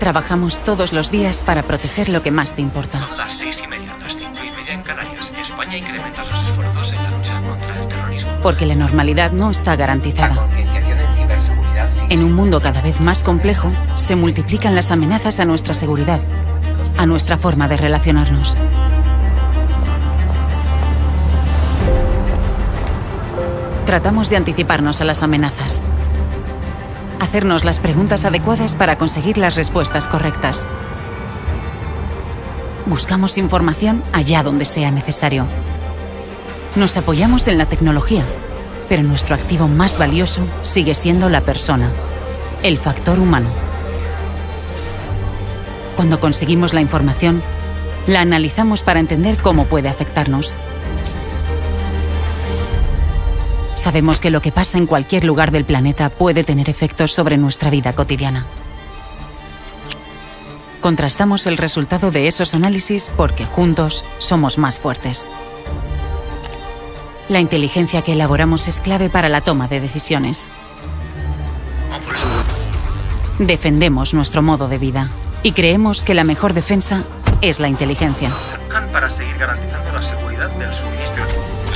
Trabajamos todos los días para proteger lo que más te importa. Son las 6:30, las 5:30 en Canarias. España incrementa sus esfuerzos en la lucha contra el terrorismo. Porque la normalidad no está garantizada. La concienciación en ciberseguridad. En un mundo cada vez más complejo, se multiplican las amenazas a nuestra seguridad, a nuestra forma de relacionarnos. Tratamos de anticiparnos a las amenazas. Hacernos las preguntas adecuadas para conseguir las respuestas correctas. Buscamos información allá donde sea necesario. Nos apoyamos en la tecnología, pero nuestro activo más valioso sigue siendo la persona, el factor humano. Cuando conseguimos la información, la analizamos para entender cómo puede afectarnos. Sabemos que lo que pasa en cualquier lugar del planeta puede tener efectos sobre nuestra vida cotidiana. Contrastamos el resultado de esos análisis porque juntos somos más fuertes. La inteligencia que elaboramos es clave para la toma de decisiones. Defendemos nuestro modo de vida y creemos que la mejor defensa es la inteligencia. Para seguir garantizando la seguridad del suministro.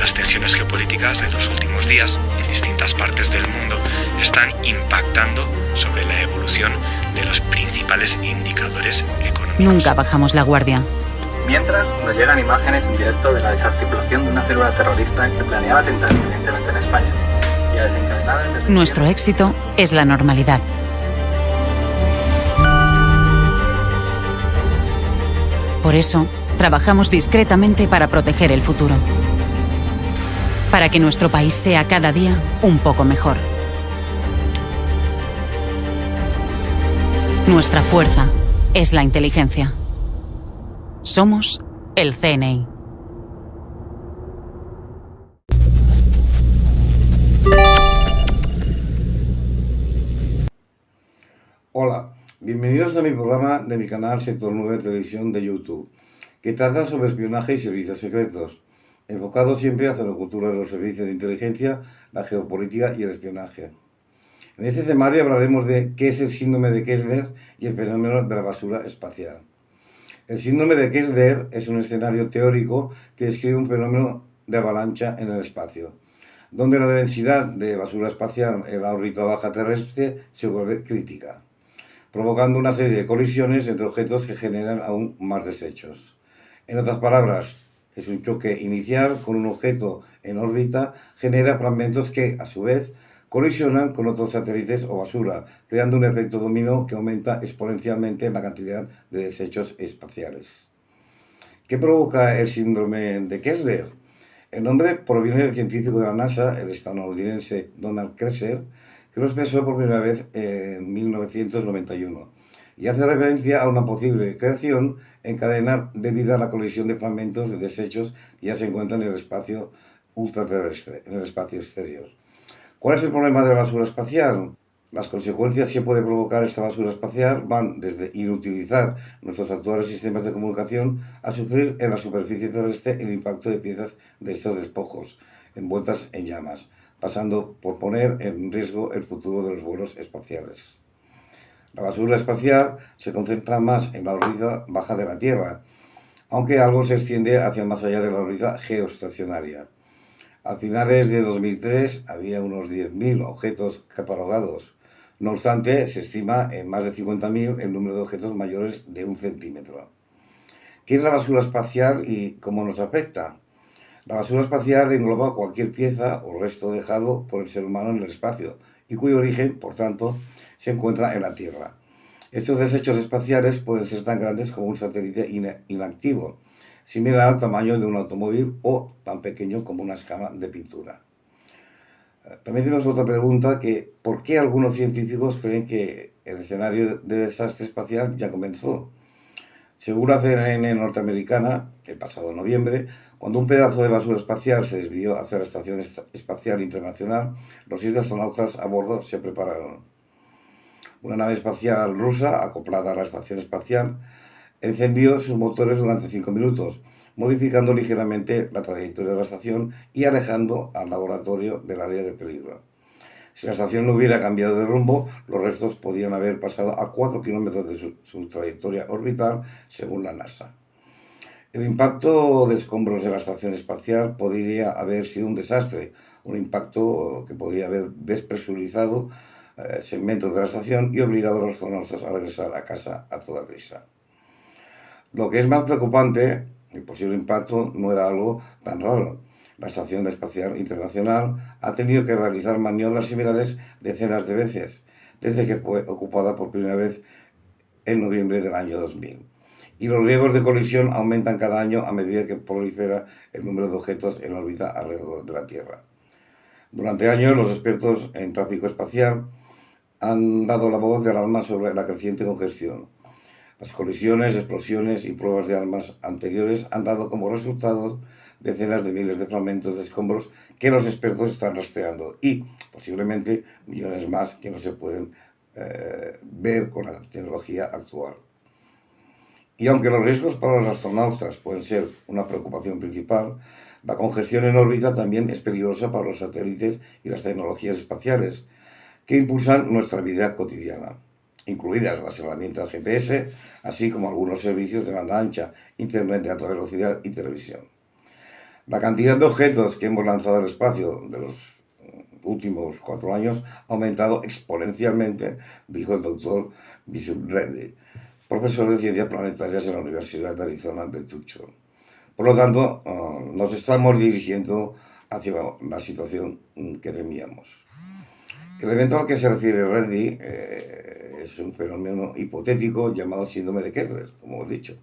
Las tensiones geopolíticas de los últimos días en distintas partes del mundo están impactando sobre la evolución de los principales indicadores económicos. Nunca bajamos la guardia. Mientras, nos llegan imágenes en directo de la desarticulación de una célula terrorista que planeaba atentar inminentemente en España y a desencadenar el... Nuestro éxito es la normalidad. Por eso, trabajamos discretamente para proteger el futuro. Para que nuestro país sea cada día un poco mejor. Nuestra fuerza es la inteligencia. Somos el CNI. Hola, bienvenidos a mi programa de mi canal Sector 9 de Televisión de YouTube, que trata sobre espionaje y servicios secretos, enfocado siempre hacia la cultura de los servicios de inteligencia, la geopolítica y el espionaje. En este temario hablaremos de qué es el síndrome de Kessler y el fenómeno de la basura espacial. El síndrome de Kessler es un escenario teórico que describe un fenómeno de avalancha en el espacio, donde la densidad de basura espacial en la órbita baja terrestre se vuelve crítica, provocando una serie de colisiones entre objetos que generan aún más desechos. En otras palabras, es un choque inicial con un objeto en órbita, genera fragmentos que, a su vez, colisionan con otros satélites o basura, creando un efecto dominó que aumenta exponencialmente la cantidad de desechos espaciales. ¿Qué provoca el síndrome de Kessler? El nombre proviene del científico de la NASA, el estadounidense Donald Kessler, que lo expresó por primera vez en 1991, y hace referencia a una posible creación en cadena debido a la colisión de fragmentos de desechos que ya se encuentran en el espacio ultraterrestre, en el espacio exterior. ¿Cuál es el problema de la basura espacial? Las consecuencias que puede provocar esta basura espacial van desde inutilizar nuestros actuales sistemas de comunicación a sufrir en la superficie terrestre el impacto de piezas de estos despojos, envueltas en llamas, pasando por poner en riesgo el futuro de los vuelos espaciales. La basura espacial se concentra más en la órbita baja de la Tierra, aunque algo se extiende hacia más allá de la órbita geoestacionaria. A finales de 2003 había unos 10.000 objetos catalogados. No obstante, se estima en más de 50.000 el número de objetos mayores de 1 centímetro. ¿Qué es la basura espacial y cómo nos afecta? La basura espacial engloba cualquier pieza o resto dejado por el ser humano en el espacio y cuyo origen, por tanto, se encuentra en la Tierra. Estos desechos espaciales pueden ser tan grandes como un satélite inactivo, similar al tamaño de un automóvil o tan pequeño como una escama de pintura. También tenemos otra pregunta que ¿por qué algunos científicos creen que el escenario de desastre espacial ya comenzó? Según la CNN norteamericana, el pasado noviembre, cuando un pedazo de basura espacial se desvió hacia la Estación Espacial Internacional, los 7 astronautas a bordo se prepararon. Una nave espacial rusa, acoplada a la estación espacial, encendió sus motores durante 5 minutos, modificando ligeramente la trayectoria de la estación y alejando al laboratorio del área de peligro. Si la estación no hubiera cambiado de rumbo, los restos podían haber pasado a 4 kilómetros de su trayectoria orbital, según la NASA. El impacto de escombros de la estación espacial podría haber sido un desastre, un impacto que podría haber despresurizado segmentos de la estación y obligado a los astronautas a regresar a casa a toda prisa. Lo que es más preocupante, el posible impacto no era algo tan raro. La Estación Espacial Internacional ha tenido que realizar maniobras similares decenas de veces, desde que fue ocupada por primera vez en noviembre del año 2000. Y los riesgos de colisión aumentan cada año a medida que prolifera el número de objetos en órbita alrededor de la Tierra. Durante años, los expertos en tráfico espacial han dado la voz de alarma sobre la creciente congestión. Las colisiones, explosiones y pruebas de armas anteriores han dado como resultado decenas de miles de fragmentos de escombros que los expertos están rastreando y posiblemente millones más que no se pueden ver con la tecnología actual. Y aunque los riesgos para los astronautas pueden ser una preocupación principal, la congestión en órbita también es peligrosa para los satélites y las tecnologías espaciales que impulsan nuestra vida cotidiana, incluidas las herramientas GPS, así como algunos servicios de banda ancha, internet de alta velocidad y televisión. La cantidad de objetos que hemos lanzado al espacio de los últimos 4 años ha aumentado exponencialmente, dijo el doctor Vishnu Reddy, profesor de Ciencias Planetarias en la Universidad de Arizona de Tucson. Por lo tanto, nos estamos dirigiendo hacia la situación que temíamos. El evento al que se refiere Reddy es un fenómeno hipotético llamado síndrome de Kessler, como hemos dicho.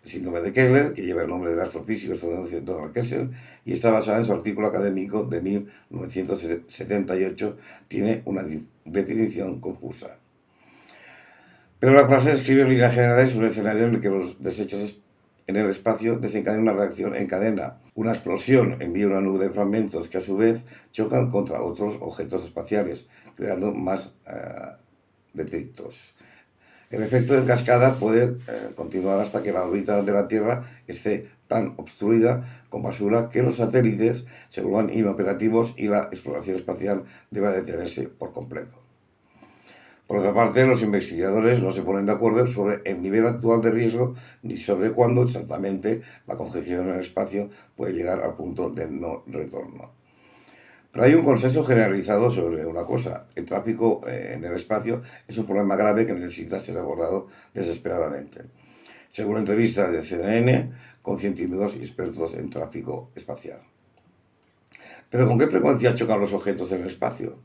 El síndrome de Kessler, que lleva el nombre del astrofísico estadounidense Donald Kessler y está basado en su artículo académico de 1978, tiene una definición confusa. Pero la frase describe en líneas generales un escenario en el que los desechos en el espacio desencadenan una reacción en cadena. Una explosión envía una nube de fragmentos que a su vez chocan contra otros objetos espaciales, creando más detritos. El efecto en cascada puede continuar hasta que la órbita de la Tierra esté tan obstruida con basura que los satélites se vuelvan inoperativos y la exploración espacial deba detenerse por completo. Por otra parte, los investigadores no se ponen de acuerdo sobre el nivel actual de riesgo ni sobre cuándo exactamente la congestión en el espacio puede llegar al punto de no retorno. Pero hay un consenso generalizado sobre una cosa: el tráfico en el espacio es un problema grave que necesita ser abordado desesperadamente, según la entrevista de CNN con científicos y expertos en tráfico espacial. ¿Pero con qué frecuencia chocan los objetos en el espacio?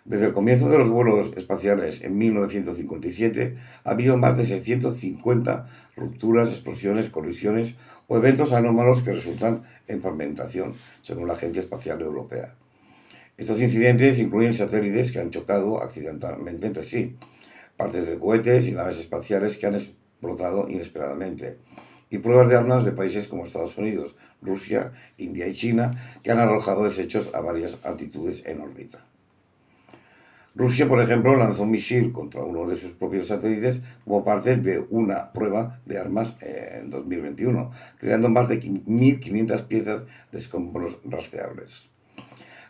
Desde el comienzo de los vuelos espaciales en 1957 ha habido más de 650 rupturas, explosiones, colisiones o eventos anómalos que resultan en fragmentación, según la Agencia Espacial Europea. Estos incidentes incluyen satélites que han chocado accidentalmente entre sí, partes de cohetes y naves espaciales que han explotado inesperadamente, y pruebas de armas de países como Estados Unidos, Rusia, India y China que han arrojado desechos a varias altitudes en órbita. Rusia, por ejemplo, lanzó un misil contra uno de sus propios satélites como parte de una prueba de armas en 2021, creando más de 1.500 piezas de escombros rastreables.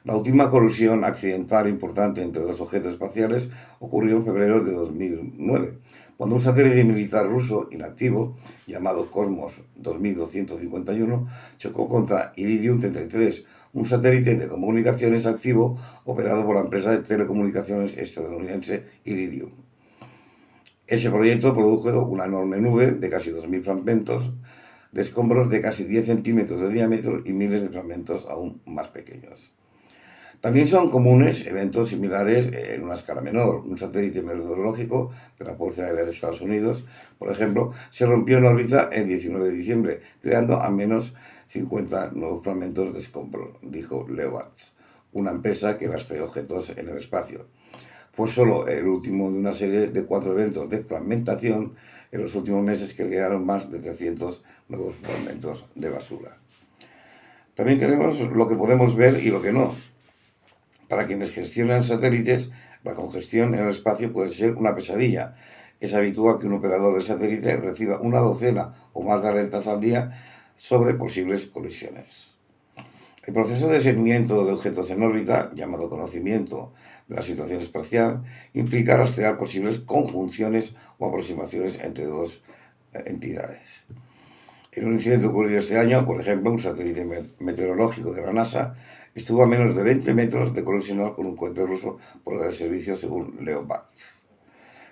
La última colisión accidental importante entre dos objetos espaciales ocurrió en febrero de 2009, cuando un satélite militar ruso inactivo, llamado Cosmos 2251, chocó contra Iridium 33, un satélite de comunicaciones activo operado por la empresa de telecomunicaciones estadounidense Iridium. Ese proyecto produjo una enorme nube de casi 2.000 fragmentos de escombros de casi 10 centímetros de diámetro y miles de fragmentos aún más pequeños. También son comunes eventos similares en una escala menor. Un satélite meteorológico de la Fuerza Aérea de Estados Unidos, por ejemplo, se rompió en órbita el 19 de diciembre, creando al menos 50 nuevos fragmentos de escombros, dijo Leavitt, una empresa que rastrea objetos en el espacio. Fue solo el último de una serie de 4 eventos de fragmentación en los últimos meses que crearon más de 300 nuevos fragmentos de basura. También tenemos lo que podemos ver y lo que no. Para quienes gestionan satélites, la congestión en el espacio puede ser una pesadilla. Es habitual que un operador de satélite reciba una docena o más de alertas al día sobre posibles colisiones. El proceso de seguimiento de objetos en órbita, llamado conocimiento de la situación espacial implica rastrear posibles conjunciones o aproximaciones entre dos entidades. En un incidente ocurrido este año, por ejemplo, un satélite meteorológico de la NASA estuvo a menos de 20 metros de colisionar con un cohete ruso por el servicio, según Leopard.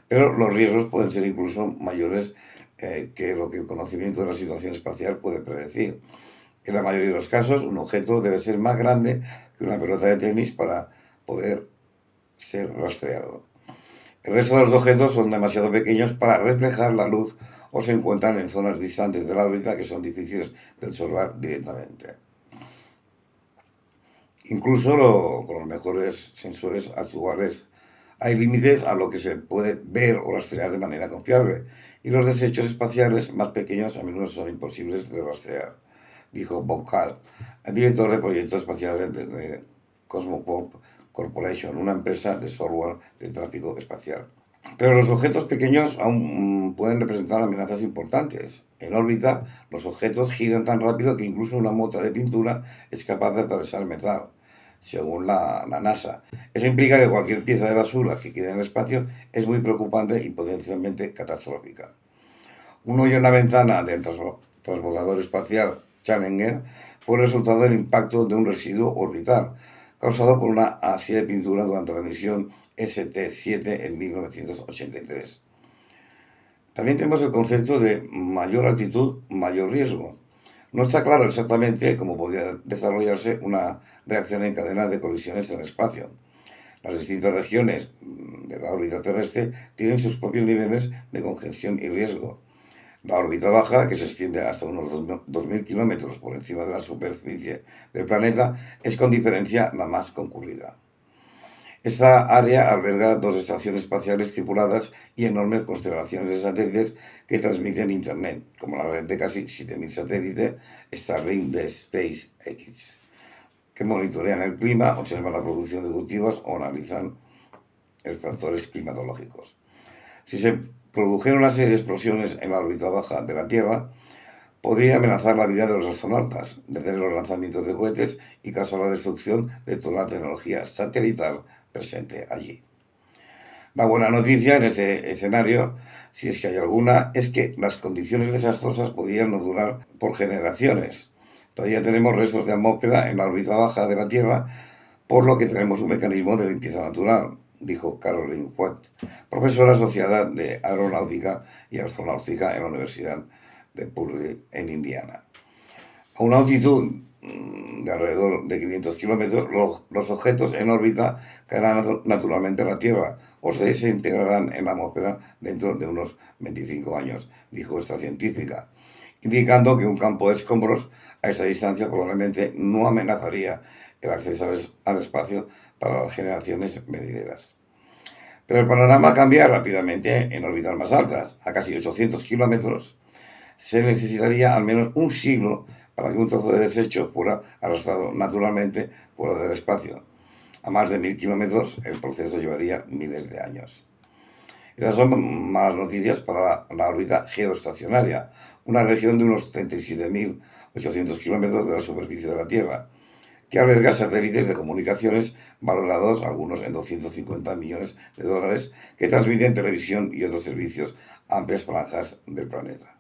Pero los riesgos pueden ser incluso mayores que lo que el conocimiento de la situación espacial puede predecir. En la mayoría de los casos, un objeto debe ser más grande que una pelota de tenis para poder ser rastreado. El resto de los objetos son demasiado pequeños para reflejar la luz o se encuentran en zonas distantes de la órbita que son difíciles de observar directamente. Incluso con los mejores sensores actuales hay límites a lo que se puede ver o rastrear de manera confiable, y los desechos espaciales más pequeños a menudo son imposibles de rastrear, dijo Bob Hall, el director de proyectos espaciales de Cosmopop Corporation, una empresa de software de tráfico espacial. Pero los objetos pequeños aún pueden representar amenazas importantes. En órbita, los objetos giran tan rápido que incluso una mota de pintura es capaz de atravesar el metal, según la NASA. Eso implica que cualquier pieza de basura que quede en el espacio es muy preocupante y potencialmente catastrófica. Un hoyo en la ventana del transbordador espacial Challenger fue el resultado del impacto de un residuo orbital causado por una ácida de pintura durante la misión ST-7 en 1983. También tenemos el concepto de mayor altitud, mayor riesgo. No está claro exactamente cómo podría desarrollarse una reacción en cadena de colisiones en el espacio. Las distintas regiones de la órbita terrestre tienen sus propios niveles de congestión y riesgo. La órbita baja, que se extiende hasta unos 2.000 kilómetros por encima de la superficie del planeta, es con diferencia la más concurrida. Esta área alberga 2 estaciones espaciales tripuladas y enormes constelaciones de satélites que transmiten Internet, como la red de casi 7.000 satélites Starlink de SpaceX, que monitorean el clima, observan la producción de cultivos o analizan los factores climatológicos. Si se produjera una serie de explosiones en la órbita baja de la Tierra, podría amenazar la vida de los astronautas, detener los lanzamientos de cohetes y causar la destrucción de toda la tecnología satelital presente allí. La buena noticia en este escenario, si es que hay alguna, es que las condiciones desastrosas podrían no durar por generaciones. Todavía tenemos restos de atmósfera en la órbita baja de la Tierra, por lo que tenemos un mecanismo de limpieza natural, dijo Caroline Watt, profesora asociada de aeronáutica y astronáutica en la Universidad de Purdue en Indiana. A una altitud de alrededor de 500 kilómetros, los objetos en órbita caerán naturalmente a la Tierra o se desintegrarán en la atmósfera dentro de unos 25 años, dijo esta científica, indicando que un campo de escombros a esta distancia probablemente no amenazaría el acceso al espacio para las generaciones venideras. Pero el panorama cambia rápidamente en órbitas más altas. A casi 800 kilómetros se necesitaría al menos un siglo para que un trozo de desecho fuera arrastrado naturalmente fuera del espacio. A más de 1.000 kilómetros el proceso llevaría miles de años. Esas son malas noticias para la órbita geoestacionaria, una región de unos 37.800 kilómetros de la superficie de la Tierra, que alberga satélites de comunicaciones valorados algunos en 250 millones de dólares que transmiten televisión y otros servicios a amplias franjas del planeta.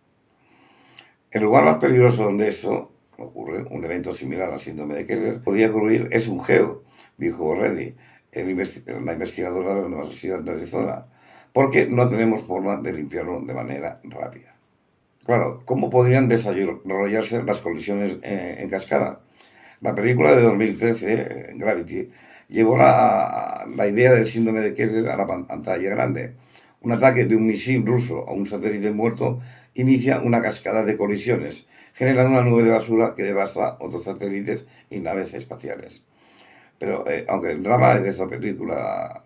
El lugar más peligroso donde esto ocurre, un evento similar al síndrome de Kessler, podría ocurrir es un geo, dijo Reddy, la investigadora de la Universidad de Arizona, porque no tenemos forma de limpiarlo de manera rápida. Claro, ¿cómo podrían desarrollarse las colisiones en cascada? La película de 2013, Gravity, llevó la idea del síndrome de Kessler a la pantalla grande. Un ataque de un misil ruso a un satélite muerto inicia una cascada de colisiones, generando una nube de basura que devasta otros satélites y naves espaciales. Pero aunque el drama de esta película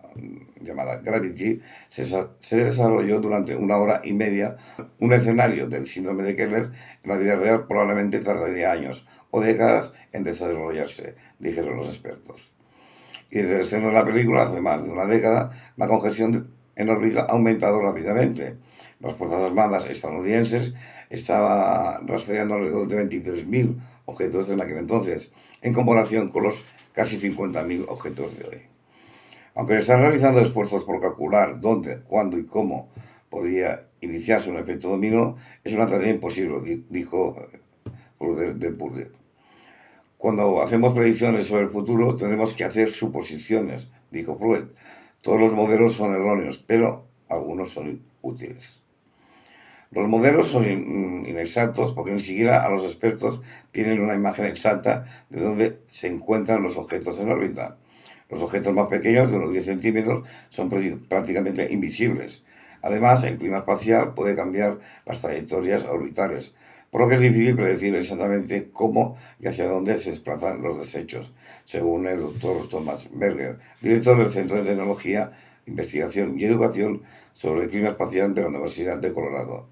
llamada Gravity se desarrolló durante 1 hora y media, un escenario del síndrome de Kessler en la vida real probablemente tardaría años o décadas en desarrollarse, dijeron los expertos. Y desde el estreno de la película, hace más de una década, la congestión en órbita ha aumentado rápidamente. Las Fuerzas Armadas estadounidenses estaban rastreando alrededor de 23.000 objetos en aquel entonces, en comparación con los casi 50.000 objetos de hoy. Aunque se están realizando esfuerzos por calcular dónde, cuándo y cómo podría iniciarse un efecto dominó, es una tarea imposible, dijo Bourdieu. Cuando hacemos predicciones sobre el futuro, tenemos que hacer suposiciones, dijo Freud. Todos los modelos son erróneos, pero algunos son útiles. Los modelos son inexactos porque ni siquiera a los expertos tienen una imagen exacta de dónde se encuentran los objetos en órbita. Los objetos más pequeños, de unos 10 centímetros, son prácticamente invisibles. Además, el clima espacial puede cambiar las trayectorias orbitales, por lo que es difícil predecir exactamente cómo y hacia dónde se desplazan los desechos, según el doctor Thomas Berger, director del Centro de Tecnología, Investigación y Educación sobre el Clima Espacial de la Universidad de Colorado.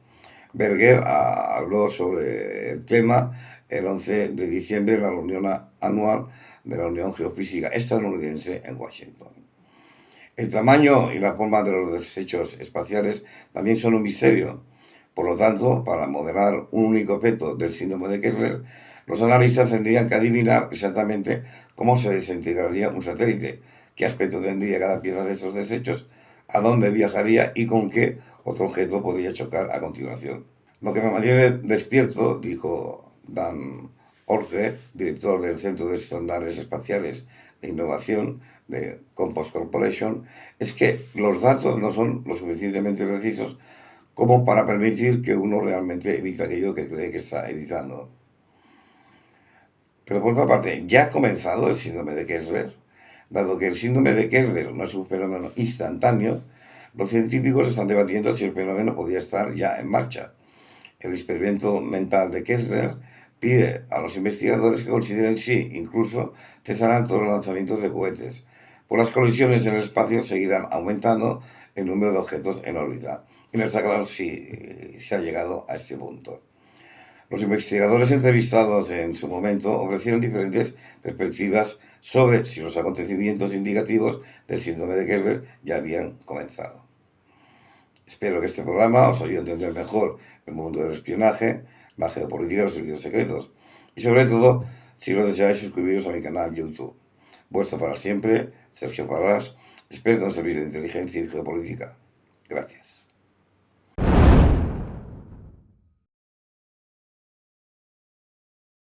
Berger habló sobre el tema el 11 de diciembre en la reunión anual de la Unión Geofísica Estadounidense en Washington. El tamaño y la forma de los desechos espaciales también son un misterio. Por lo tanto, para modelar un único objeto del síndrome de Kessler, los analistas tendrían que adivinar exactamente cómo se desintegraría un satélite, qué aspecto tendría cada pieza de estos desechos, a dónde viajaría y con qué otro objeto podría chocar a continuación. Lo que me mantiene despierto, dijo Dan Orge, director del Centro de Estándares Espaciales de Innovación de Compost Corporation, es que los datos no son lo suficientemente precisos como para permitir que uno realmente evite aquello que cree que está evitando. Pero por otra parte, ¿ya ha comenzado el síndrome de Kessler? Dado que el síndrome de Kessler no es un fenómeno instantáneo, los científicos están debatiendo si el fenómeno podría estar ya en marcha. El experimento mental de Kessler pide a los investigadores que consideren si, incluso, cesarán todos los lanzamientos de cohetes. Por las colisiones en el espacio seguirán aumentando el número de objetos en órbita. Y no está claro si se ha llegado a este punto. Los investigadores entrevistados en su momento ofrecieron diferentes perspectivas sobre si los acontecimientos indicativos del síndrome de Kessler ya habían comenzado. Espero que este programa os ayude a entender mejor el mundo del espionaje, la geopolítica y los servicios secretos. Y sobre todo, si lo deseáis, suscribiros a mi canal YouTube. Vuestro para siempre, Sergio Parrás, experto en servicios de inteligencia y geopolítica. Gracias.